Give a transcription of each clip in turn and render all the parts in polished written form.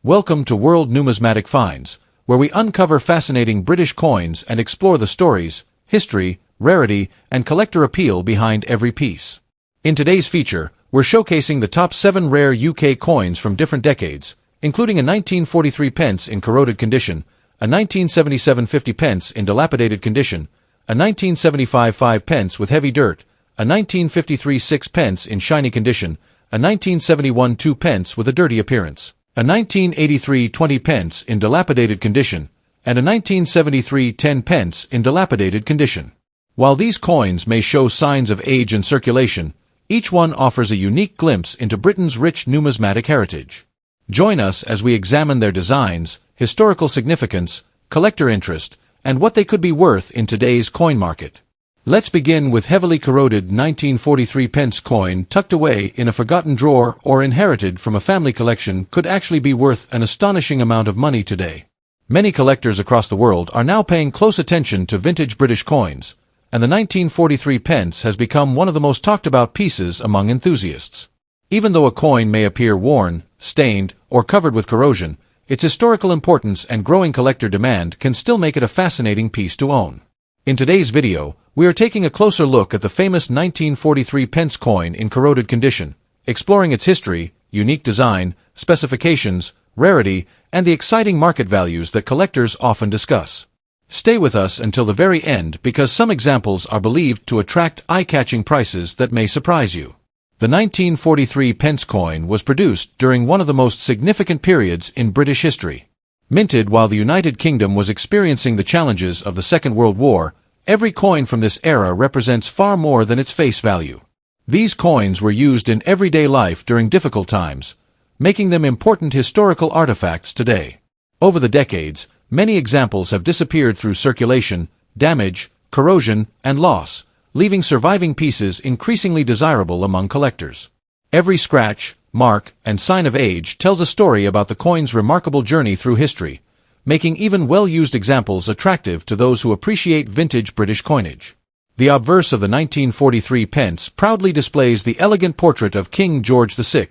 Welcome to World Numismatic Finds, where we uncover fascinating British coins and explore the stories, history, rarity, and collector appeal behind every piece. In today's feature, we're showcasing the top 7 rare UK coins from different decades, including a 1943 pence in corroded condition, a 1977 50 pence in dilapidated condition, a 1975 5 pence with heavy dirt, a 1953 6 pence in shiny condition, a 1971 2 pence with a dirty appearance, a 1983 20 pence in dilapidated condition, and a 1973 10 pence in dilapidated condition. While these coins may show signs of age and circulation, each one offers a unique glimpse into Britain's rich numismatic heritage. Join us as we examine their designs, historical significance, collector interest, and what they could be worth in today's coin market. Let's begin with heavily corroded 1943 pence coin tucked away in a forgotten drawer or inherited from a family collection could actually be worth an astonishing amount of money today. Many collectors across the world are now paying close attention to vintage British coins, and the 1943 pence has become one of the most talked about pieces among enthusiasts. Even though a coin may appear worn, stained, or covered with corrosion, its historical importance and growing collector demand can still make it a fascinating piece to own. In today's video, we are taking a closer look at the famous 1943 pence coin in corroded condition, exploring its history, unique design, specifications, rarity, and the exciting market values that collectors often discuss. Stay with us until the very end because some examples are believed to attract eye-catching prices that may surprise you. The 1943 pence coin was produced during one of the most significant periods in British history. Minted while the United Kingdom was experiencing the challenges of the Second World War, every coin from this era represents far more than its face value. These coins were used in everyday life during difficult times, making them important historical artifacts today. Over the decades, many examples have disappeared through circulation, damage, corrosion, and loss, leaving surviving pieces increasingly desirable among collectors. Every scratch, mark, and sign of age tells a story about the coin's remarkable journey through history, making even well-used examples attractive to those who appreciate vintage British coinage. The obverse of the 1943 pence proudly displays the elegant portrait of King George VI,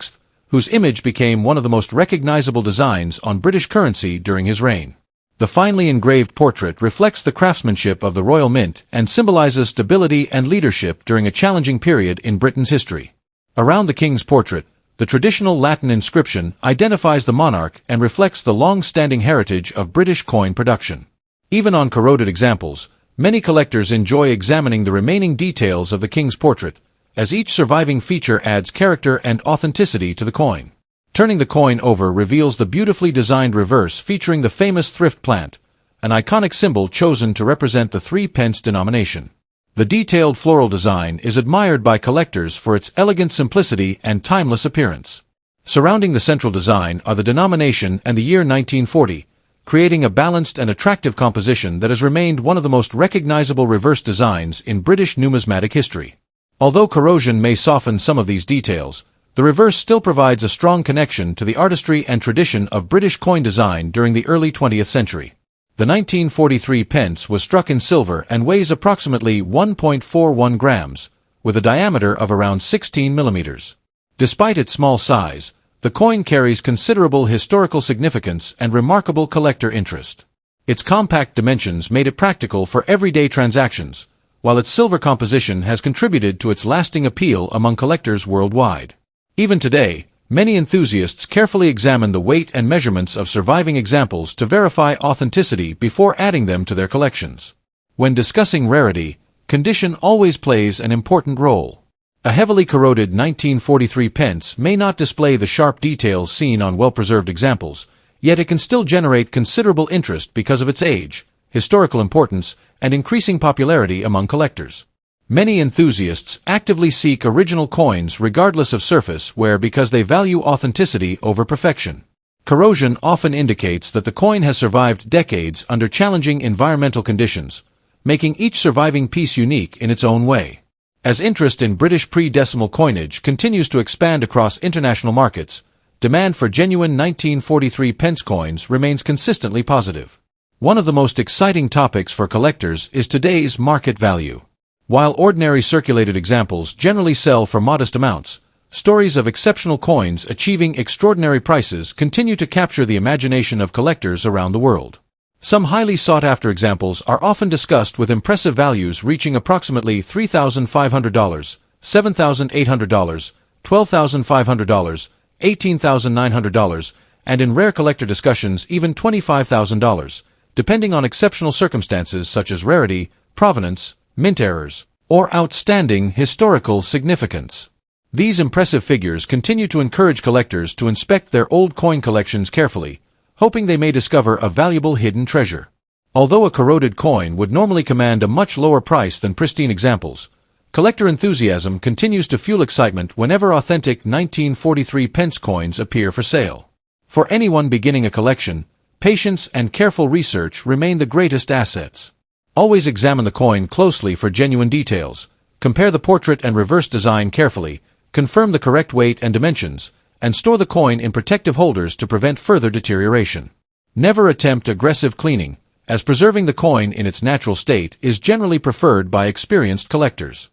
whose image became one of the most recognizable designs on British currency during his reign. The finely engraved portrait reflects the craftsmanship of the Royal Mint and symbolizes stability and leadership during a challenging period in Britain's history. Around the king's portrait, the traditional Latin inscription identifies the monarch and reflects the long-standing heritage of British coin production. Even on corroded examples, many collectors enjoy examining the remaining details of the king's portrait, as each surviving feature adds character and authenticity to the coin. Turning the coin over reveals the beautifully designed reverse featuring the famous thrift plant, an iconic symbol chosen to represent the 3 pence denomination. The detailed floral design is admired by collectors for its elegant simplicity and timeless appearance. Surrounding the central design are the denomination and the year 1940, creating a balanced and attractive composition that has remained one of the most recognizable reverse designs in British numismatic history. Although corrosion may soften some of these details, the reverse still provides a strong connection to the artistry and tradition of British coin design during the early 20th century. The 1943 pence was struck in silver and weighs approximately 1.41 grams, with a diameter of around 16 millimeters. Despite its small size, the coin carries considerable historical significance and remarkable collector interest. Its compact dimensions made it practical for everyday transactions, while its silver composition has contributed to its lasting appeal among collectors worldwide. Even today, many enthusiasts carefully examine the weight and measurements of surviving examples to verify authenticity before adding them to their collections. When discussing rarity, condition always plays an important role. A heavily corroded 1943 pence may not display the sharp details seen on well-preserved examples, yet it can still generate considerable interest because of its age, historical importance, and increasing popularity among collectors. Many enthusiasts actively seek original coins regardless of surface wear because they value authenticity over perfection. Corrosion often indicates that the coin has survived decades under challenging environmental conditions, making each surviving piece unique in its own way. As interest in British pre-decimal coinage continues to expand across international markets, demand for genuine 1943 pence coins remains consistently positive. One of the most exciting topics for collectors is today's market value. While ordinary circulated examples generally sell for modest amounts, stories of exceptional coins achieving extraordinary prices continue to capture the imagination of collectors around the world. Some highly sought-after examples are often discussed with impressive values reaching approximately $3,500, $7,800, $12,500, $18,900, and in rare collector discussions even $25,000, depending on exceptional circumstances such as rarity, provenance, mint errors, or outstanding historical significance. These impressive figures continue to encourage collectors to inspect their old coin collections carefully, hoping they may discover a valuable hidden treasure. Although a corroded coin would normally command a much lower price than pristine examples, collector enthusiasm continues to fuel excitement whenever authentic 1943 pence coins appear for sale. For anyone beginning a collection, patience and careful research remain the greatest assets. Always examine the coin closely for genuine details, compare the portrait and reverse design carefully, confirm the correct weight and dimensions, and store the coin in protective holders to prevent further deterioration. Never attempt aggressive cleaning, as preserving the coin in its natural state is generally preferred by experienced collectors.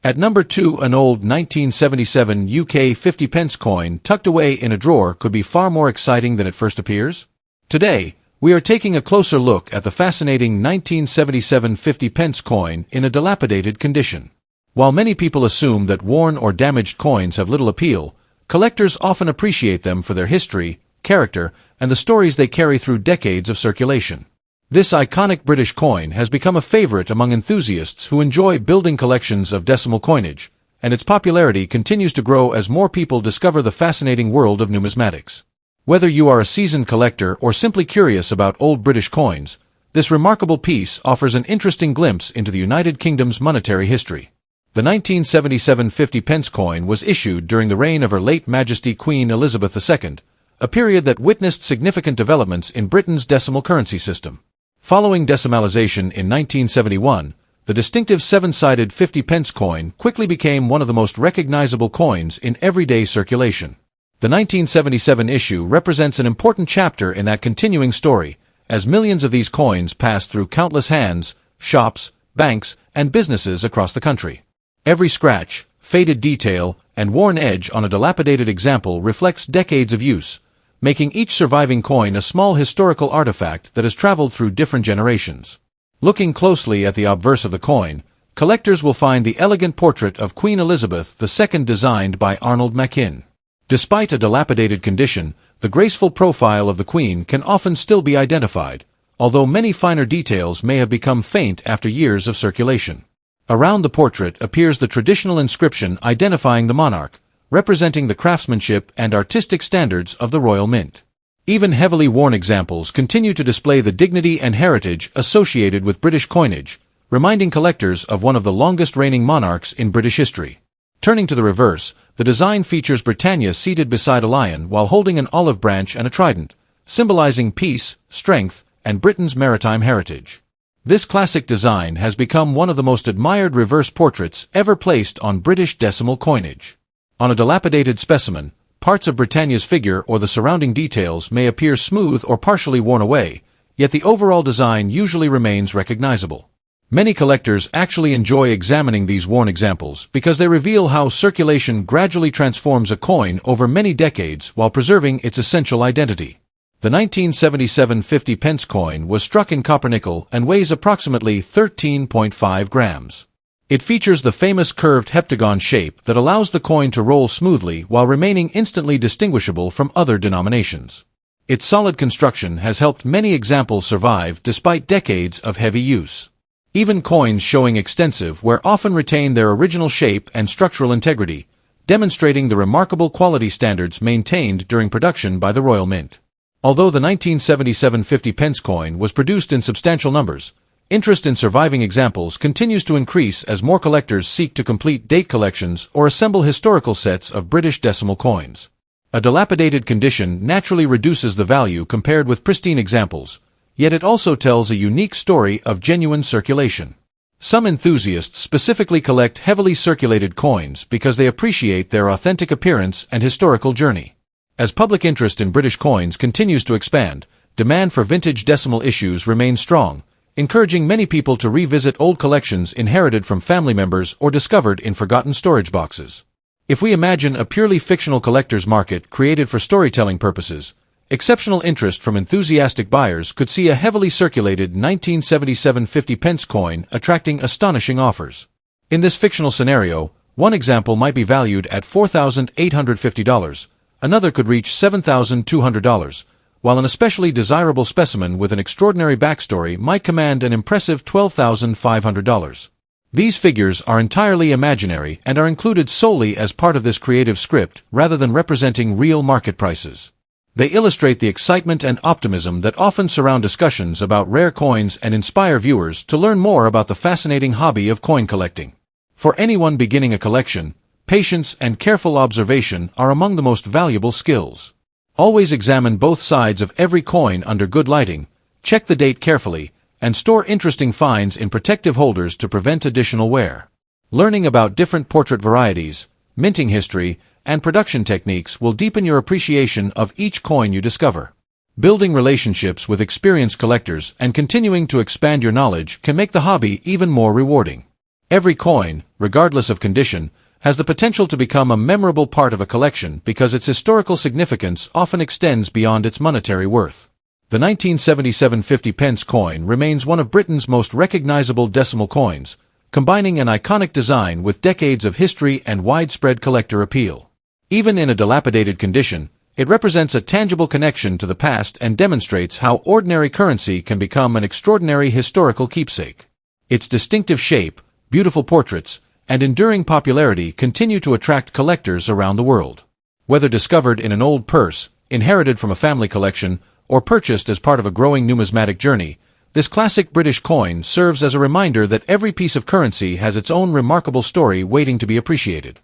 At number 2, an old 1977 UK 50 pence coin tucked away in a drawer could be far more exciting than it first appears. Today, we are taking a closer look at the fascinating 1977 50 pence coin in a dilapidated condition. While many people assume that worn or damaged coins have little appeal, collectors often appreciate them for their history, character, and the stories they carry through decades of circulation. This iconic British coin has become a favorite among enthusiasts who enjoy building collections of decimal coinage, and its popularity continues to grow as more people discover the fascinating world of numismatics. Whether you are a seasoned collector or simply curious about old British coins, this remarkable piece offers an interesting glimpse into the United Kingdom's monetary history. The 1977 50 pence coin was issued during the reign of Her late Majesty Queen Elizabeth II, a period that witnessed significant developments in Britain's decimal currency system. Following decimalization in 1971, the distinctive seven-sided 50 pence coin quickly became one of the most recognizable coins in everyday circulation. The 1977 issue represents an important chapter in that continuing story, as millions of these coins passed through countless hands, shops, banks, and businesses across the country. Every scratch, faded detail, and worn edge on a dilapidated example reflects decades of use, making each surviving coin a small historical artifact that has traveled through different generations. Looking closely at the obverse of the coin, collectors will find the elegant portrait of Queen Elizabeth II designed by Arnold Machin. Despite a dilapidated condition, the graceful profile of the Queen can often still be identified, although many finer details may have become faint after years of circulation. Around the portrait appears the traditional inscription identifying the monarch, representing the craftsmanship and artistic standards of the Royal Mint. Even heavily worn examples continue to display the dignity and heritage associated with British coinage, reminding collectors of one of the longest-reigning monarchs in British history. Turning to the reverse, the design features Britannia seated beside a lion while holding an olive branch and a trident, symbolizing peace, strength, and Britain's maritime heritage. This classic design has become one of the most admired reverse portraits ever placed on British decimal coinage. On a dilapidated specimen, parts of Britannia's figure or the surrounding details may appear smooth or partially worn away, yet the overall design usually remains recognizable. Many collectors actually enjoy examining these worn examples because they reveal how circulation gradually transforms a coin over many decades while preserving its essential identity. The 1977 50 pence coin was struck in copper-nickel and weighs approximately 13.5 grams. It features the famous curved heptagon shape that allows the coin to roll smoothly while remaining instantly distinguishable from other denominations. Its solid construction has helped many examples survive despite decades of heavy use. Even coins showing extensive wear often retain their original shape and structural integrity, demonstrating the remarkable quality standards maintained during production by the Royal Mint. Although the 1977 50 pence coin was produced in substantial numbers, interest in surviving examples continues to increase as more collectors seek to complete date collections or assemble historical sets of British decimal coins. A dilapidated condition naturally reduces the value compared with pristine examples, yet it also tells a unique story of genuine circulation. Some enthusiasts specifically collect heavily circulated coins because they appreciate their authentic appearance and historical journey. As public interest in British coins continues to expand, demand for vintage decimal issues remains strong, encouraging many people to revisit old collections inherited from family members or discovered in forgotten storage boxes. If we imagine a purely fictional collector's market created for storytelling purposes, exceptional interest from enthusiastic buyers could see a heavily circulated 1977 50-pence coin attracting astonishing offers. In this fictional scenario, one example might be valued at $4,850, another could reach $7,200, while an especially desirable specimen with an extraordinary backstory might command an impressive $12,500. These figures are entirely imaginary and are included solely as part of this creative script rather than representing real market prices. They illustrate the excitement and optimism that often surround discussions about rare coins and inspire viewers to learn more about the fascinating hobby of coin collecting. For anyone beginning a collection, patience and careful observation are among the most valuable skills. Always examine both sides of every coin under good lighting, check the date carefully, and store interesting finds in protective holders to prevent additional wear. Learning about different portrait varieties, minting history, and production techniques will deepen your appreciation of each coin you discover. Building relationships with experienced collectors and continuing to expand your knowledge can make the hobby even more rewarding. Every coin, regardless of condition, has the potential to become a memorable part of a collection because its historical significance often extends beyond its monetary worth. The 1977 50-pence coin remains one of Britain's most recognizable decimal coins, combining an iconic design with decades of history and widespread collector appeal. Even in a dilapidated condition, it represents a tangible connection to the past and demonstrates how ordinary currency can become an extraordinary historical keepsake. Its distinctive shape, beautiful portraits, and enduring popularity continue to attract collectors around the world. Whether discovered in an old purse, inherited from a family collection, or purchased as part of a growing numismatic journey, this classic British coin serves as a reminder that every piece of currency has its own remarkable story waiting to be appreciated.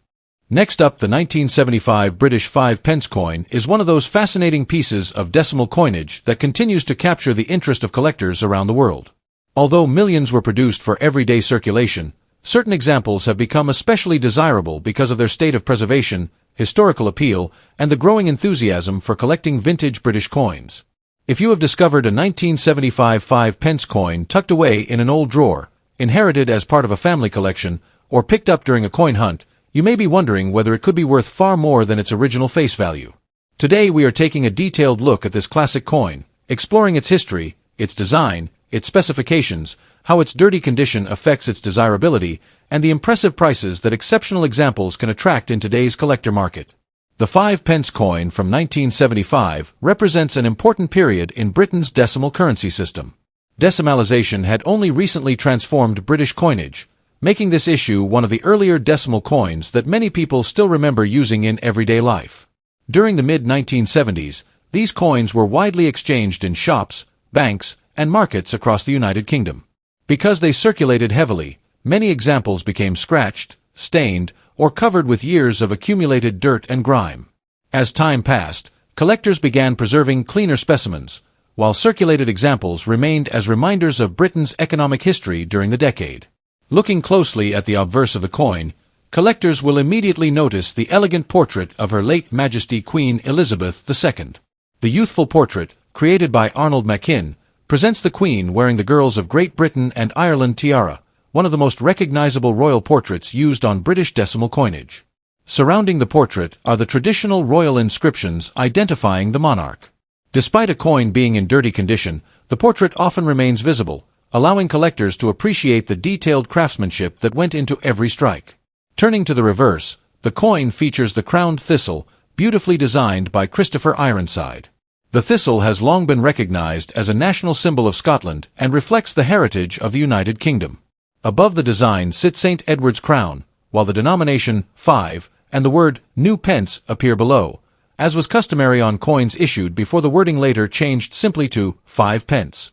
Next up, the 1975 British 5-pence coin is one of those fascinating pieces of decimal coinage that continues to capture the interest of collectors around the world. Although millions were produced for everyday circulation, certain examples have become especially desirable because of their state of preservation, historical appeal, and the growing enthusiasm for collecting vintage British coins. If you have discovered a 1975 5-pence coin tucked away in an old drawer, inherited as part of a family collection, or picked up during a coin hunt, you may be wondering whether it could be worth far more than its original face value. Today we are taking a detailed look at this classic coin, exploring its history, its design, its specifications, how its dirty condition affects its desirability, and the impressive prices that exceptional examples can attract in today's collector market. The 5-pence coin from 1975 represents an important period in Britain's decimal currency system. Decimalization had only recently transformed British coinage, making this issue one of the earlier decimal coins that many people still remember using in everyday life. During the mid-1970s, these coins were widely exchanged in shops, banks, and markets across the United Kingdom. Because they circulated heavily, many examples became scratched, stained, or covered with years of accumulated dirt and grime. As time passed, collectors began preserving cleaner specimens, while circulated examples remained as reminders of Britain's economic history during the decade. Looking closely at the obverse of the coin, collectors will immediately notice the elegant portrait of Her late Majesty Queen Elizabeth II. The youthful portrait, created by Arnold Machin, presents the Queen wearing the Girls of Great Britain and Ireland tiara, one of the most recognizable royal portraits used on British decimal coinage. Surrounding the portrait are the traditional royal inscriptions identifying the monarch. Despite a coin being in dirty condition, the portrait often remains visible, allowing collectors to appreciate the detailed craftsmanship that went into every strike. Turning to the reverse, the coin features the crowned thistle, beautifully designed by Christopher Ironside. The thistle has long been recognized as a national symbol of Scotland and reflects the heritage of the United Kingdom. Above the design sits St. Edward's crown, while the denomination 5 and the word new pence appear below, as was customary on coins issued before the wording later changed simply to 5 pence.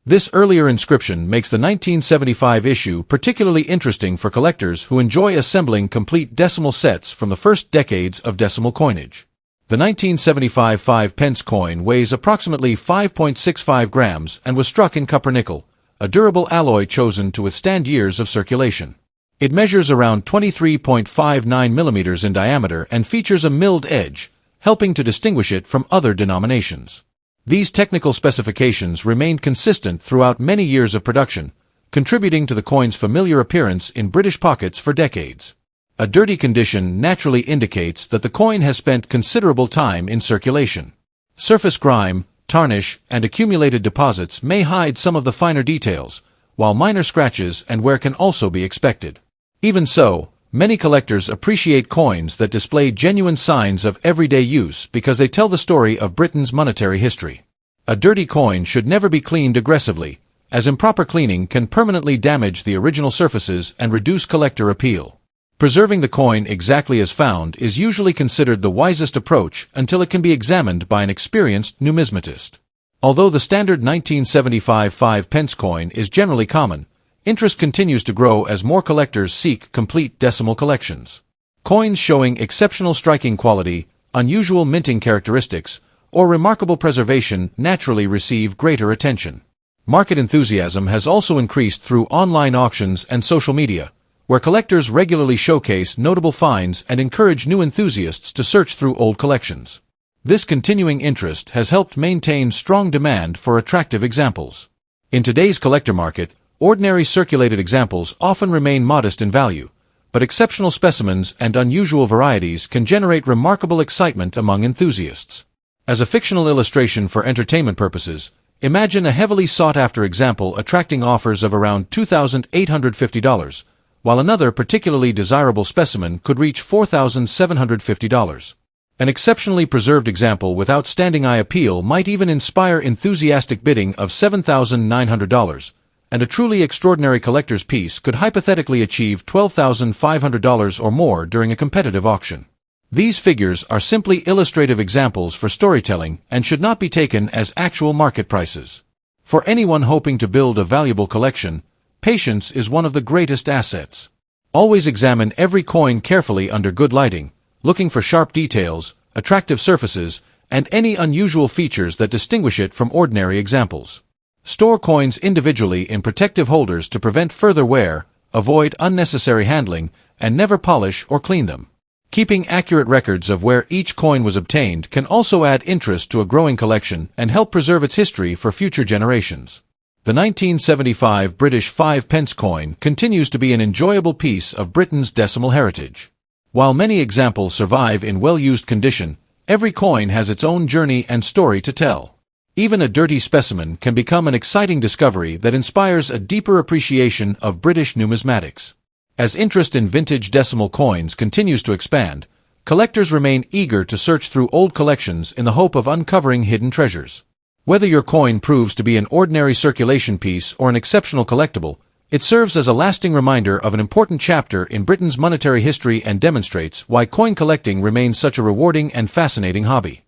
This earlier inscription makes the 1975 issue particularly interesting for collectors who enjoy assembling complete decimal sets from the first decades of decimal coinage. The 1975 5-pence coin weighs approximately 5.65 grams and was struck in copper-nickel, a durable alloy chosen to withstand years of circulation. It measures around 23.59 millimeters in diameter and features a milled edge, helping to distinguish it from other denominations. These technical specifications remained consistent throughout many years of production, contributing to the coin's familiar appearance in British pockets for decades. A dirty condition naturally indicates that the coin has spent considerable time in circulation. Surface grime, tarnish, and accumulated deposits may hide some of the finer details, while minor scratches and wear can also be expected. Even so, many collectors appreciate coins that display genuine signs of everyday use because they tell the story of Britain's monetary history. A dirty coin should never be cleaned aggressively, as improper cleaning can permanently damage the original surfaces and reduce collector appeal. Preserving the coin exactly as found is usually considered the wisest approach until it can be examined by an experienced numismatist. Although the standard 1975 5-pence coin is generally common, interest continues to grow as more collectors seek complete decimal collections. Coins showing exceptional striking quality, unusual minting characteristics, or remarkable preservation naturally receive greater attention. Market enthusiasm has also increased through online auctions and social media, where collectors regularly showcase notable finds and encourage new enthusiasts to search through old collections. This continuing interest has helped maintain strong demand for attractive examples. In today's collector market, ordinary circulated examples often remain modest in value, but exceptional specimens and unusual varieties can generate remarkable excitement among enthusiasts. As a fictional illustration for entertainment purposes, imagine a heavily sought-after example attracting offers of around $2,850, while another particularly desirable specimen could reach $4,750. An exceptionally preserved example with outstanding eye appeal might even inspire enthusiastic bidding of $7,900, and a truly extraordinary collector's piece could hypothetically achieve $12,500 or more during a competitive auction. These figures are simply illustrative examples for storytelling and should not be taken as actual market prices. For anyone hoping to build a valuable collection, patience is one of the greatest assets. Always examine every coin carefully under good lighting, looking for sharp details, attractive surfaces, and any unusual features that distinguish it from ordinary examples. Store coins individually in protective holders to prevent further wear, avoid unnecessary handling, and never polish or clean them. Keeping accurate records of where each coin was obtained can also add interest to a growing collection and help preserve its history for future generations. The 1975 British 5-pence coin continues to be an enjoyable piece of Britain's decimal heritage. While many examples survive in well-used condition, every coin has its own journey and story to tell. Even a dirty specimen can become an exciting discovery that inspires a deeper appreciation of British numismatics. As interest in vintage decimal coins continues to expand, collectors remain eager to search through old collections in the hope of uncovering hidden treasures. Whether your coin proves to be an ordinary circulation piece or an exceptional collectible, it serves as a lasting reminder of an important chapter in Britain's monetary history and demonstrates why coin collecting remains such a rewarding and fascinating hobby.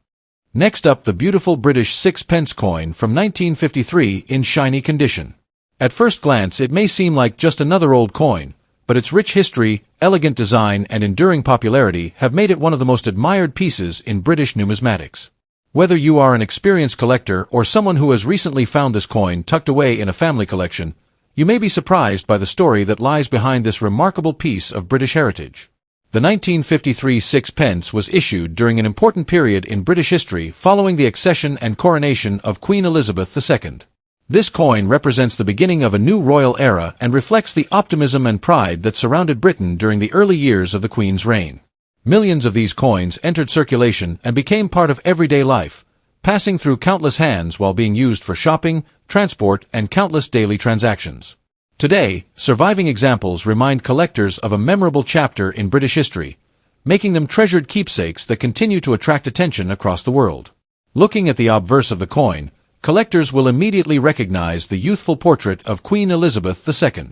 Next up, the beautiful British 6-pence coin from 1953 in shiny condition. At first glance, it may seem like just another old coin, but its rich history, elegant design, and enduring popularity have made it one of the most admired pieces in British numismatics. Whether you are an experienced collector or someone who has recently found this coin tucked away in a family collection, you may be surprised by the story that lies behind this remarkable piece of British heritage. The 1953 6-pence was issued during an important period in British history following the accession and coronation of Queen Elizabeth II. This coin represents the beginning of a new royal era and reflects the optimism and pride that surrounded Britain during the early years of the Queen's reign. Millions of these coins entered circulation and became part of everyday life, passing through countless hands while being used for shopping, transport, and countless daily transactions. Today, surviving examples remind collectors of a memorable chapter in British history, making them treasured keepsakes that continue to attract attention across the world. Looking at the obverse of the coin, collectors will immediately recognize the youthful portrait of Queen Elizabeth II.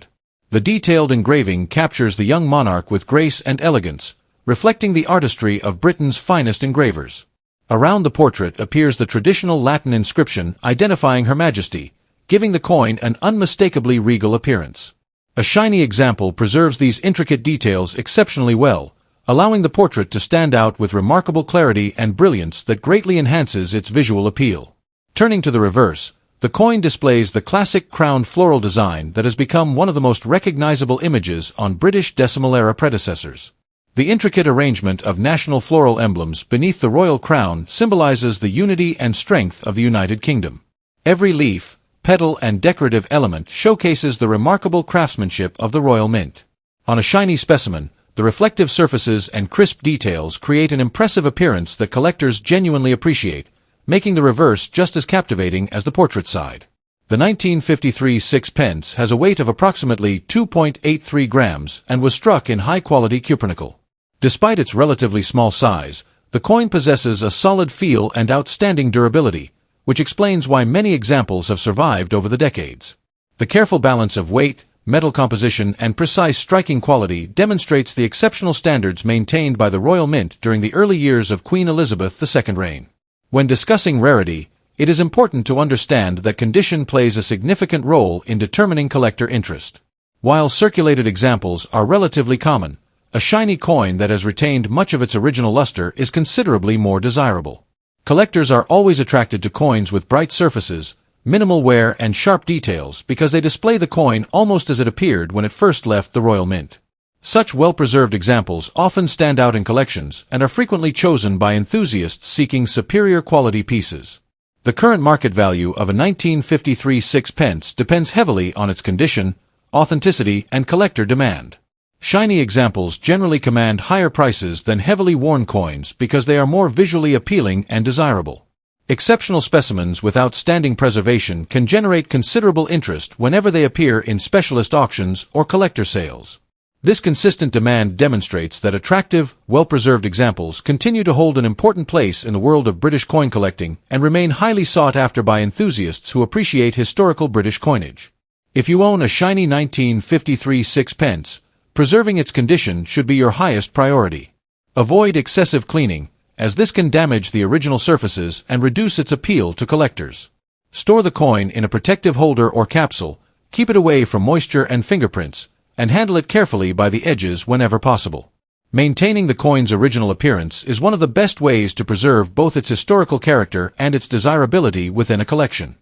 The detailed engraving captures the young monarch with grace and elegance, reflecting the artistry of Britain's finest engravers. Around the portrait appears the traditional Latin inscription identifying Her Majesty, giving the coin an unmistakably regal appearance. A shiny example preserves these intricate details exceptionally well, allowing the portrait to stand out with remarkable clarity and brilliance that greatly enhances its visual appeal. Turning to the reverse, the coin displays the classic crowned floral design that has become one of the most recognizable images on British decimal-era predecessors. The intricate arrangement of national floral emblems beneath the royal crown symbolizes the unity and strength of the United Kingdom. Every leaf, petal, and decorative element showcases the remarkable craftsmanship of the royal mint. On a shiny specimen, the reflective surfaces and crisp details create an impressive appearance that collectors genuinely appreciate, making the reverse just as captivating as the portrait side. The 1953 sixpence has a weight of approximately 2.83 grams and was struck in high-quality cupronickel. Despite its relatively small size, the coin possesses a solid feel and outstanding durability, which explains why many examples have survived over the decades. The careful balance of weight, metal composition, and precise striking quality demonstrates the exceptional standards maintained by the Royal Mint during the early years of Queen Elizabeth II's reign. When discussing rarity, it is important to understand that condition plays a significant role in determining collector interest. While circulated examples are relatively common, a shiny coin that has retained much of its original luster is considerably more desirable. Collectors are always attracted to coins with bright surfaces, minimal wear, and sharp details because they display the coin almost as it appeared when it first left the Royal Mint. Such well-preserved examples often stand out in collections and are frequently chosen by enthusiasts seeking superior quality pieces. The current market value of a 1953 sixpence depends heavily on its condition, authenticity, and collector demand. Shiny examples generally command higher prices than heavily worn coins because they are more visually appealing and desirable. Exceptional specimens with outstanding preservation can generate considerable interest whenever they appear in specialist auctions or collector sales. This consistent demand demonstrates that attractive, well-preserved examples continue to hold an important place in the world of British coin collecting and remain highly sought after by enthusiasts who appreciate historical British coinage. If you own a shiny 1953 sixpence, preserving its condition should be your highest priority. Avoid excessive cleaning, as this can damage the original surfaces and reduce its appeal to collectors. Store the coin in a protective holder or capsule, keep it away from moisture and fingerprints, and handle it carefully by the edges whenever possible. Maintaining the coin's original appearance is one of the best ways to preserve both its historical character and its desirability within a collection.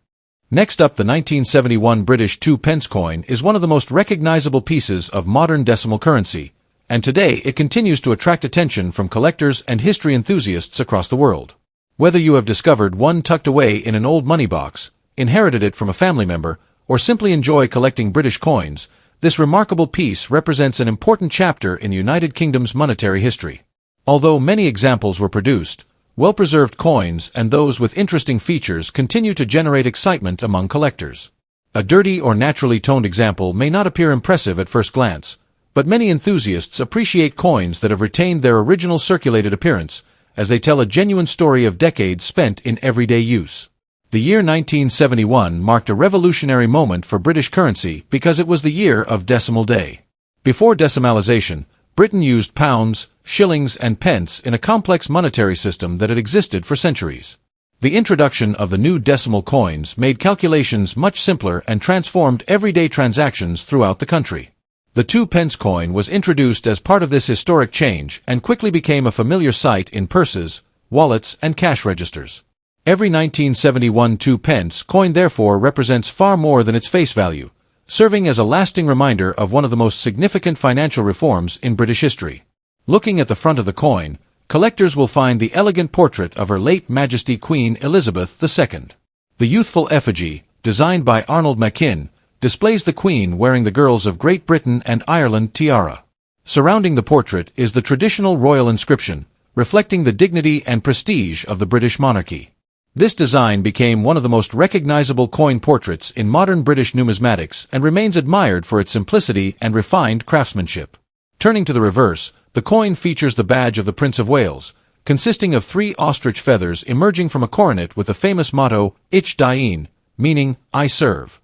Next up, the 1971 British 2-pence coin is one of the most recognizable pieces of modern decimal currency, and today it continues to attract attention from collectors and history enthusiasts across the world. Whether you have discovered one tucked away in an old money box, inherited it from a family member, or simply enjoy collecting British coins, this remarkable piece represents an important chapter in the United Kingdom's monetary history. Although many examples were produced, well-preserved coins and those with interesting features continue to generate excitement among collectors. A dirty or naturally toned example may not appear impressive at first glance, but many enthusiasts appreciate coins that have retained their original circulated appearance, as they tell a genuine story of decades spent in everyday use. The year 1971 marked a revolutionary moment for British currency because it was the year of decimal day. Before decimalisation, Britain used pounds, shillings, and pence in a complex monetary system that had existed for centuries. The introduction of the new decimal coins made calculations much simpler and transformed everyday transactions throughout the country. The 2-pence coin was introduced as part of this historic change and quickly became a familiar sight in purses, wallets, and cash registers. Every 1971 2-pence coin therefore represents far more than its face value, serving as a lasting reminder of one of the most significant financial reforms in British history. Looking at the front of the coin, collectors will find the elegant portrait of Her late Majesty Queen Elizabeth II. The youthful effigy, designed by Arnold Machin, displays the Queen wearing the Girls of Great Britain and Ireland tiara. Surrounding the portrait is the traditional royal inscription, reflecting the dignity and prestige of the British monarchy. This design became one of the most recognizable coin portraits in modern British numismatics and remains admired for its simplicity and refined craftsmanship. Turning to the reverse, the coin features the badge of the Prince of Wales, consisting of 3 ostrich feathers emerging from a coronet with the famous motto, Ich dien, meaning, I serve.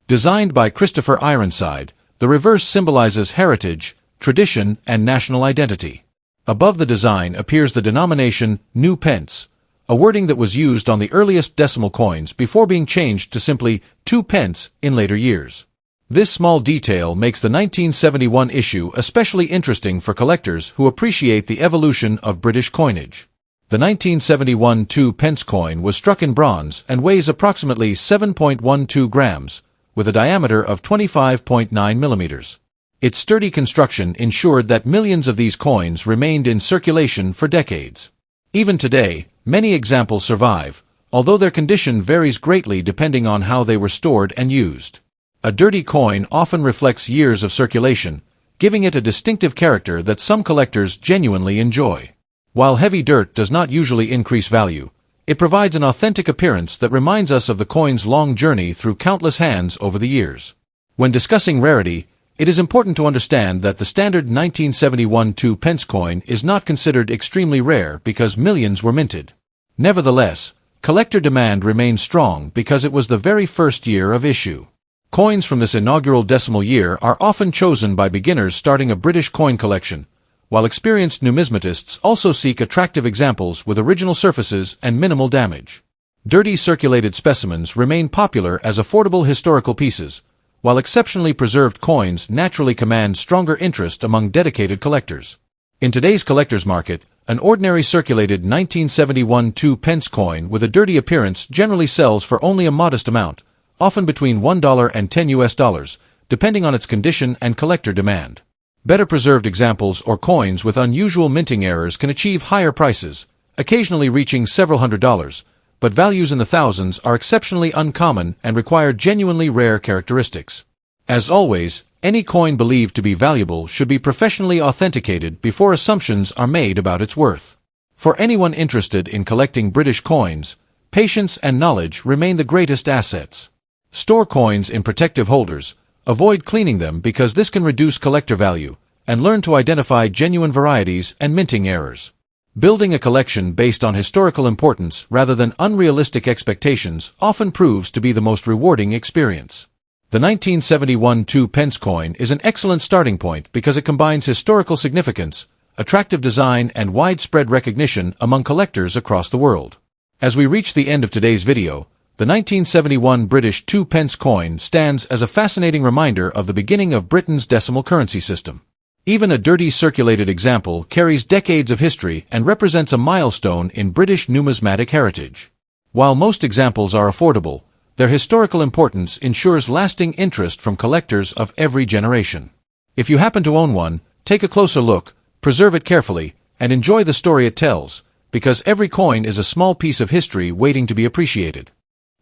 Designed by Christopher Ironside, the reverse symbolizes heritage, tradition, and national identity. Above the design appears the denomination, new pence, a wording that was used on the earliest decimal coins before being changed to simply 2 pence in later years. This small detail makes the 1971 issue especially interesting for collectors who appreciate the evolution of British coinage. The 1971 2-pence coin was struck in bronze and weighs approximately 7.12 grams, with a diameter of 25.9 millimeters. Its sturdy construction ensured that millions of these coins remained in circulation for decades. Even today, many examples survive, although their condition varies greatly depending on how they were stored and used. A dirty coin often reflects years of circulation, giving it a distinctive character that some collectors genuinely enjoy. While heavy dirt does not usually increase value, it provides an authentic appearance that reminds us of the coin's long journey through countless hands over the years. When discussing rarity, it is important to understand that the standard 1971 2-pence coin is not considered extremely rare because millions were minted. Nevertheless, collector demand remains strong because it was the very first year of issue. Coins from this inaugural decimal year are often chosen by beginners starting a British coin collection, while experienced numismatists also seek attractive examples with original surfaces and minimal damage. Dirty circulated specimens remain popular as affordable historical pieces, while exceptionally preserved coins naturally command stronger interest among dedicated collectors. In today's collector's market, an ordinary circulated 1971 2-pence coin with a dirty appearance generally sells for only a modest amount, often between $1 and $10, depending on its condition and collector demand. Better preserved examples or coins with unusual minting errors can achieve higher prices, occasionally reaching several $100s, but values in the thousands are exceptionally uncommon and require genuinely rare characteristics. As always, any coin believed to be valuable should be professionally authenticated before assumptions are made about its worth. For anyone interested in collecting British coins, patience and knowledge remain the greatest assets. Store coins in protective holders, avoid cleaning them because this can reduce collector value, and learn to identify genuine varieties and minting errors. Building a collection based on historical importance rather than unrealistic expectations often proves to be the most rewarding experience. The 1971 2-pence coin is an excellent starting point because it combines historical significance, attractive design, and widespread recognition among collectors across the world. As we reach the end of today's video, the 1971 British 2-pence coin stands as a fascinating reminder of the beginning of Britain's decimal currency system. Even a dirty circulated example carries decades of history and represents a milestone in British numismatic heritage. While most examples are affordable, their historical importance ensures lasting interest from collectors of every generation. If you happen to own one, take a closer look, preserve it carefully, and enjoy the story it tells, because every coin is a small piece of history waiting to be appreciated.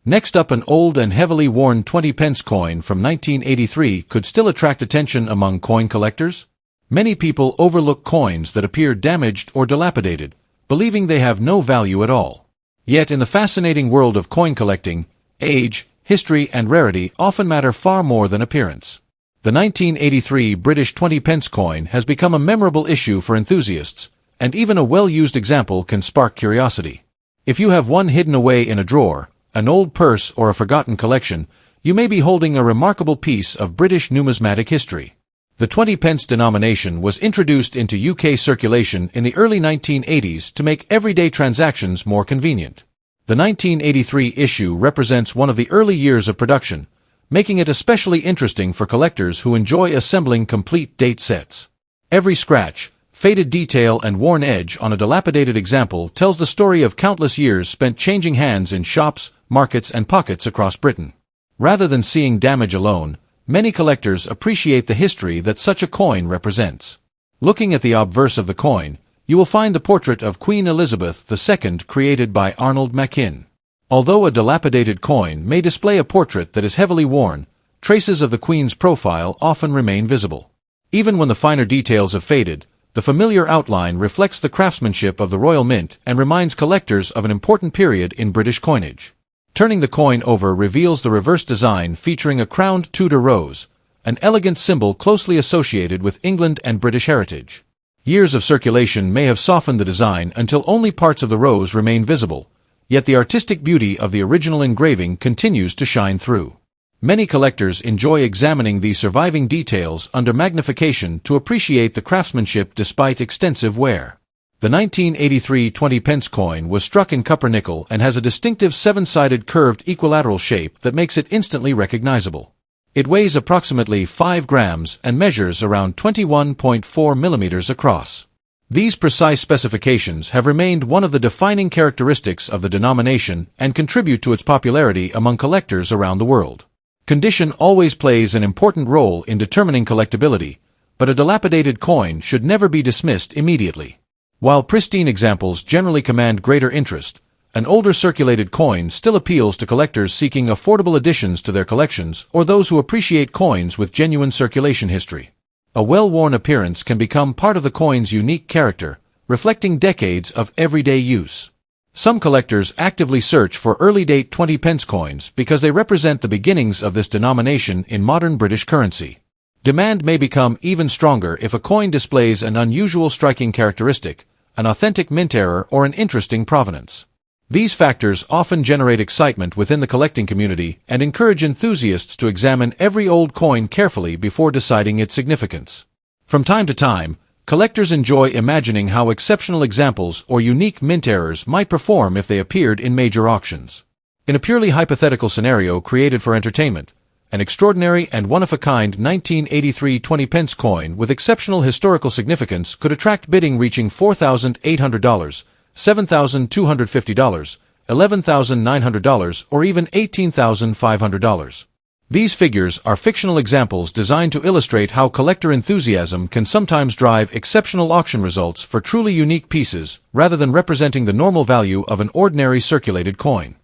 Next up, an old and heavily worn 20-pence coin from 1983 could still attract attention among coin collectors. Many people overlook coins that appear damaged or dilapidated, believing they have no value at all. Yet in the fascinating world of coin collecting, age, history, and rarity often matter far more than appearance. The 1983 British 20-pence coin has become a memorable issue for enthusiasts, and even a well-used example can spark curiosity. If you have one hidden away in a drawer, an old purse, or a forgotten collection, you may be holding a remarkable piece of British numismatic history. The 20-pence denomination was introduced into UK circulation in the early 1980s to make everyday transactions more convenient. The 1983 issue represents one of the early years of production, making it especially interesting for collectors who enjoy assembling complete date sets. Every scratch, faded detail, and worn edge on a dilapidated example tells the story of countless years spent changing hands in shops, markets, and pockets across Britain. Rather than seeing damage alone, many collectors appreciate the history that such a coin represents. Looking at the obverse of the coin, you will find the portrait of Queen Elizabeth II created by Arnold Machin. Although a dilapidated coin may display a portrait that is heavily worn, traces of the Queen's profile often remain visible. Even when the finer details have faded, the familiar outline reflects the craftsmanship of the Royal Mint and reminds collectors of an important period in British coinage. Turning the coin over reveals the reverse design featuring a crowned Tudor rose, an elegant symbol closely associated with England and British heritage. Years of circulation may have softened the design until only parts of the rose remain visible, yet the artistic beauty of the original engraving continues to shine through. Many collectors enjoy examining these surviving details under magnification to appreciate the craftsmanship despite extensive wear. The 1983 20-pence coin was struck in copper-nickel and has a distinctive 7-sided curved equilateral shape that makes it instantly recognizable. It weighs approximately 5 grams and measures around 21.4 millimeters across. These precise specifications have remained one of the defining characteristics of the denomination and contribute to its popularity among collectors around the world. Condition always plays an important role in determining collectability, but a dilapidated coin should never be dismissed immediately. While pristine examples generally command greater interest, an older circulated coin still appeals to collectors seeking affordable additions to their collections or those who appreciate coins with genuine circulation history. A well-worn appearance can become part of the coin's unique character, reflecting decades of everyday use. Some collectors actively search for early-date 20-pence coins because they represent the beginnings of this denomination in modern British currency. Demand may become even stronger if a coin displays an unusual striking characteristic, an authentic mint error, or an interesting provenance. These factors often generate excitement within the collecting community and encourage enthusiasts to examine every old coin carefully before deciding its significance. From time to time, collectors enjoy imagining how exceptional examples or unique mint errors might perform if they appeared in major auctions. In a purely hypothetical scenario created for entertainment, an extraordinary and one-of-a-kind 1983 20-pence coin with exceptional historical significance could attract bidding reaching $4,800, $7,250, $11,900, or even $18,500. These figures are fictional examples designed to illustrate how collector enthusiasm can sometimes drive exceptional auction results for truly unique pieces rather than representing the normal value of an ordinary circulated coin.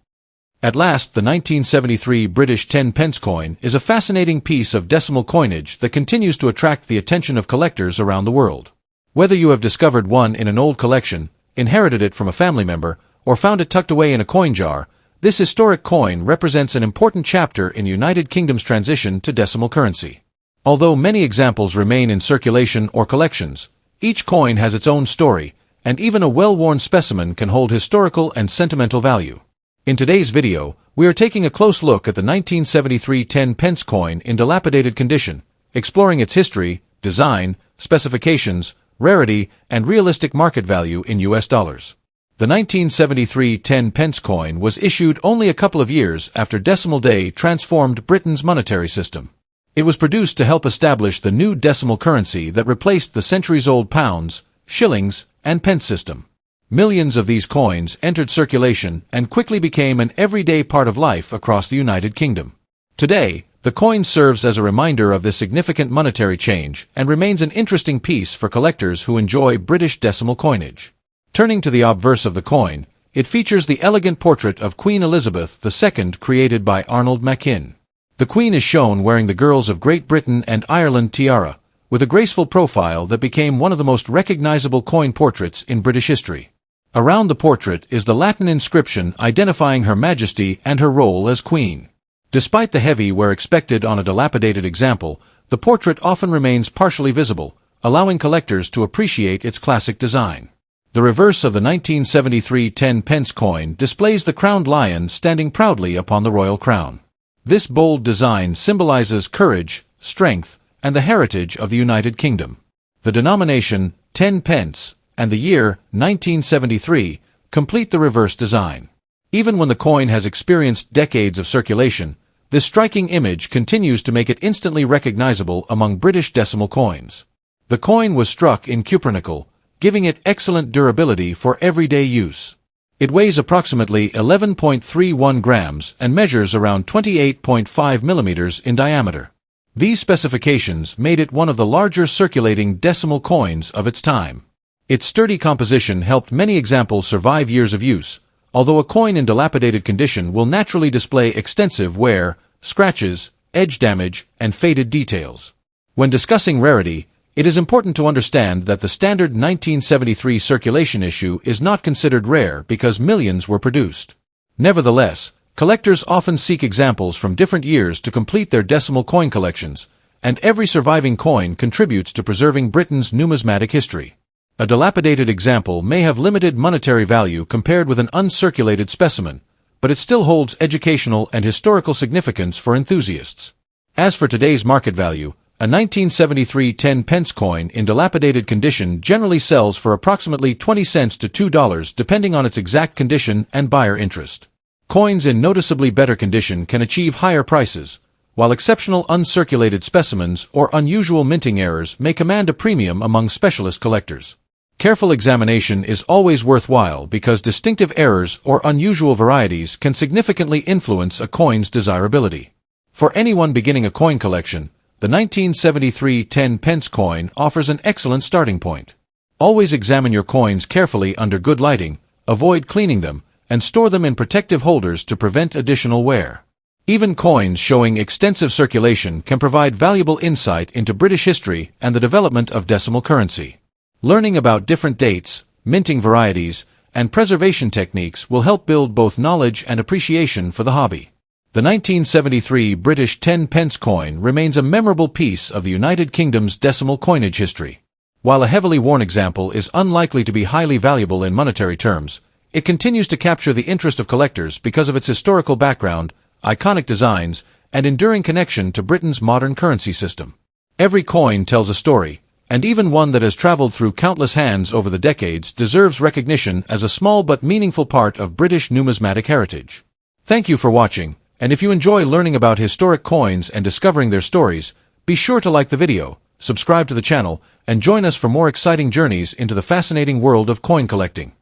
At last, the 1973 British 10-pence coin is a fascinating piece of decimal coinage that continues to attract the attention of collectors around the world. Whether you have discovered one in an old collection, inherited it from a family member, or found it tucked away in a coin jar, this historic coin represents an important chapter in the United Kingdom's transition to decimal currency. Although many examples remain in circulation or collections, each coin has its own story, and even a well-worn specimen can hold historical and sentimental value. In today's video, we are taking a close look at the 1973 10-pence coin in dilapidated condition, exploring its history, design, specifications, rarity, and realistic market value in US dollars. The 1973 10-pence coin was issued only a couple of years after decimal day transformed Britain's monetary system. It was produced to help establish the new decimal currency that replaced the centuries-old pounds, shillings, and pence system. Millions of these coins entered circulation and quickly became an everyday part of life across the United Kingdom. Today, the coin serves as a reminder of this significant monetary change and remains an interesting piece for collectors who enjoy British decimal coinage. Turning to the obverse of the coin, it features the elegant portrait of Queen Elizabeth II created by Arnold Machin. The Queen is shown wearing the Girls of Great Britain and Ireland tiara, with a graceful profile that became one of the most recognizable coin portraits in British history. Around the portrait is the Latin inscription identifying Her Majesty and her role as Queen. Despite the heavy wear expected on a dilapidated example, the portrait often remains partially visible, allowing collectors to appreciate its classic design. The reverse of the 1973 10-pence coin displays the crowned lion standing proudly upon the royal crown. This bold design symbolizes courage, strength, and the heritage of the United Kingdom. The denomination, 10-pence, and the year, 1973, complete the reverse design. Even when the coin has experienced decades of circulation, this striking image continues to make it instantly recognizable among British decimal coins. The coin was struck in cupronickel, giving it excellent durability for everyday use. It weighs approximately 11.31 grams and measures around 28.5 millimeters in diameter. These specifications made it one of the larger circulating decimal coins of its time. Its sturdy composition helped many examples survive years of use, although a coin in dilapidated condition will naturally display extensive wear, scratches, edge damage, and faded details. When discussing rarity, it is important to understand that the standard 1973 circulation issue is not considered rare because millions were produced. Nevertheless, collectors often seek examples from different years to complete their decimal coin collections, and every surviving coin contributes to preserving Britain's numismatic history. A dilapidated example may have limited monetary value compared with an uncirculated specimen, but it still holds educational and historical significance for enthusiasts. As for today's market value, a 1973 10-pence coin in dilapidated condition generally sells for approximately 20 cents to $2 depending on its exact condition and buyer interest. Coins in noticeably better condition can achieve higher prices, while exceptional uncirculated specimens or unusual minting errors may command a premium among specialist collectors. Careful examination is always worthwhile because distinctive errors or unusual varieties can significantly influence a coin's desirability. For anyone beginning a coin collection, the 1973 10-pence coin offers an excellent starting point. Always examine your coins carefully under good lighting, avoid cleaning them, and store them in protective holders to prevent additional wear. Even coins showing extensive circulation can provide valuable insight into British history and the development of decimal currency. Learning about different dates, minting varieties, and preservation techniques will help build both knowledge and appreciation for the hobby. The 1973 British 10-pence coin remains a memorable piece of the United Kingdom's decimal coinage history. While a heavily worn example is unlikely to be highly valuable in monetary terms, it continues to capture the interest of collectors because of its historical background, iconic designs, and enduring connection to Britain's modern currency system. Every coin tells a story, and even one that has traveled through countless hands over the decades deserves recognition as a small but meaningful part of British numismatic heritage. Thank you for watching, and if you enjoy learning about historic coins and discovering their stories, be sure to like the video, subscribe to the channel, and join us for more exciting journeys into the fascinating world of coin collecting.